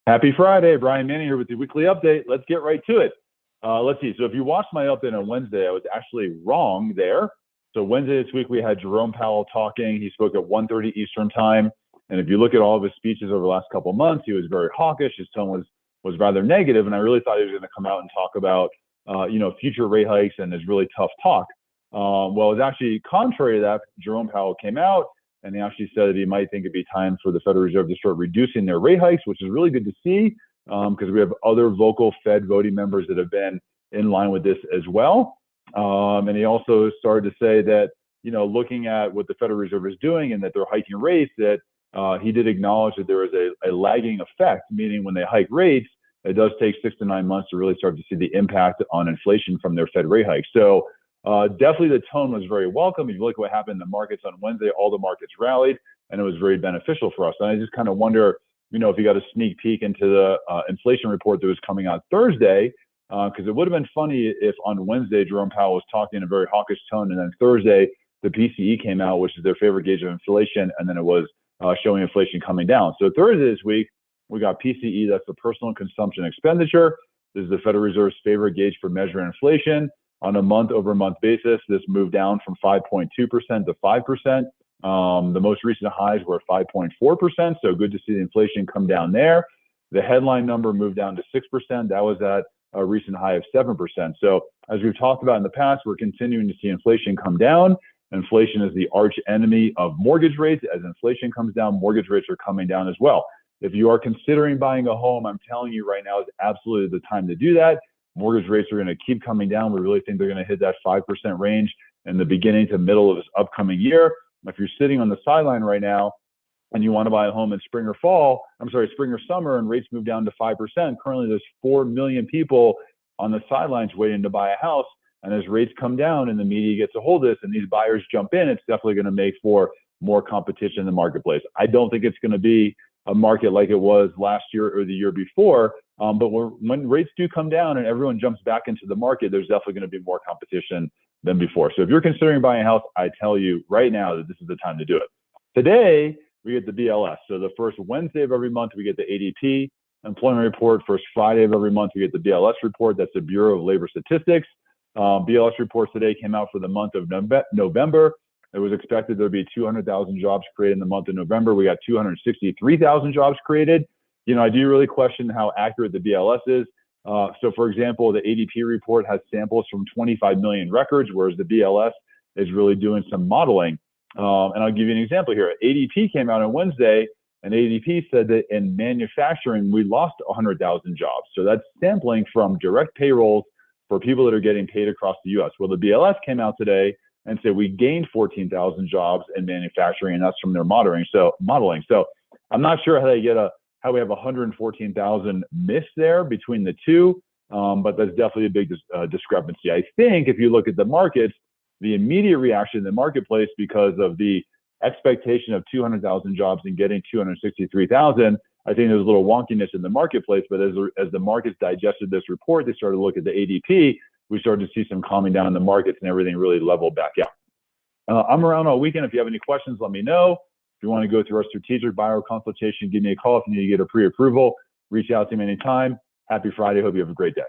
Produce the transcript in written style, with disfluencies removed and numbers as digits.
Happy Friday, Brian Manning here with the weekly update. Let's get right to it. Let's see. So if you watched my update on Wednesday, I was actually wrong there. So Wednesday this week, we had Jerome Powell talking. He spoke at 1:30 Eastern time. And if you look at all of his speeches over the last couple of months, he was very hawkish. His tone was rather negative, and I really thought he was going to come out and talk about future rate hikes and his really tough talk. Well, it was actually contrary to that. Jerome Powell came out and he actually said that he might think it'd be time for the Federal Reserve to start reducing their rate hikes, which is really good to see because we have other vocal Fed voting members that have been in line with this as well. And he also started to say that, looking at what the Federal Reserve is doing and that they're hiking rates, that he did acknowledge that there is a lagging effect, meaning when they hike rates, it does take 6 to 9 months to really start to see the impact on inflation from their Fed rate hike. So definitely the tone was very welcome. If you look at what happened in the markets on Wednesday, all the markets rallied and it was very beneficial for us. And I just kind of wonder, if you got a sneak peek into the inflation report that was coming out Thursday, because it would have been funny if on Wednesday, Jerome Powell was talking in a very hawkish tone. And then Thursday, the PCE came out, which is their favorite gauge of inflation. And then it was showing inflation coming down. So Thursday this week, we got PCE, that's the personal consumption expenditure. This is the Federal Reserve's favorite gauge for measuring inflation. On a month-over-month basis, this moved down from 5.2% to 5%. The most recent highs were 5.4%, so good to see the inflation come down there. The headline number moved down to 6%. That was at a recent high of 7%. So as we've talked about in the past, we're continuing to see inflation come down. Inflation is the arch enemy of mortgage rates. As inflation comes down, mortgage rates are coming down as well. If you are considering buying a home, I'm telling you right now is absolutely the time to do that. Mortgage rates are going to keep coming down. We really think they're going to hit that 5% range in the beginning to middle of this upcoming year. If you're sitting on the sideline right now and you want to buy a home in spring or summer, and rates move down to 5%, currently there's 4 million people on the sidelines waiting to buy a house. And as rates come down and the media gets a hold of this and these buyers jump in, it's definitely going to make for more competition in the marketplace. I don't think it's going to be a market like it was last year or the year before. But when rates do come down and everyone jumps back into the market, there's definitely going to be more competition than before. So if you're considering buying a house, I tell you right now that this is the time to do it. Today, we get the BLS. So the first Wednesday of every month, we get the ADP employment report. First Friday of every month, we get the BLS report. That's the Bureau of Labor Statistics. BLS reports today came out for the month of November. It was expected there'd be 200,000 jobs created in the month of November. We got 263,000 jobs created. I do really question how accurate the BLS is. So for example, the ADP report has samples from 25 million records, whereas the BLS is really doing some modeling. And I'll give you an example here. ADP came out on Wednesday, and ADP said that in manufacturing, we lost 100,000 jobs. So that's sampling from direct payrolls for people that are getting paid across the U.S. Well, the BLS came out today and said we gained 14,000 jobs in manufacturing, and that's from their modeling. So I'm not sure how we have 114,000 miss there between the two, but that's definitely a big discrepancy. I think if you look at the markets, the immediate reaction in the marketplace because of the expectation of 200,000 jobs and getting 263,000, I think there's a little wonkiness in the marketplace. But as the markets digested this report, they started to look at the ADP. We started to see some calming down in the markets and everything really leveled back out. I'm around all weekend. If you have any questions, let me know. If you want to go through our strategic buyer consultation, give me a call. If you need to get a pre-approval, reach out to me anytime. Happy Friday. Hope you have a great day.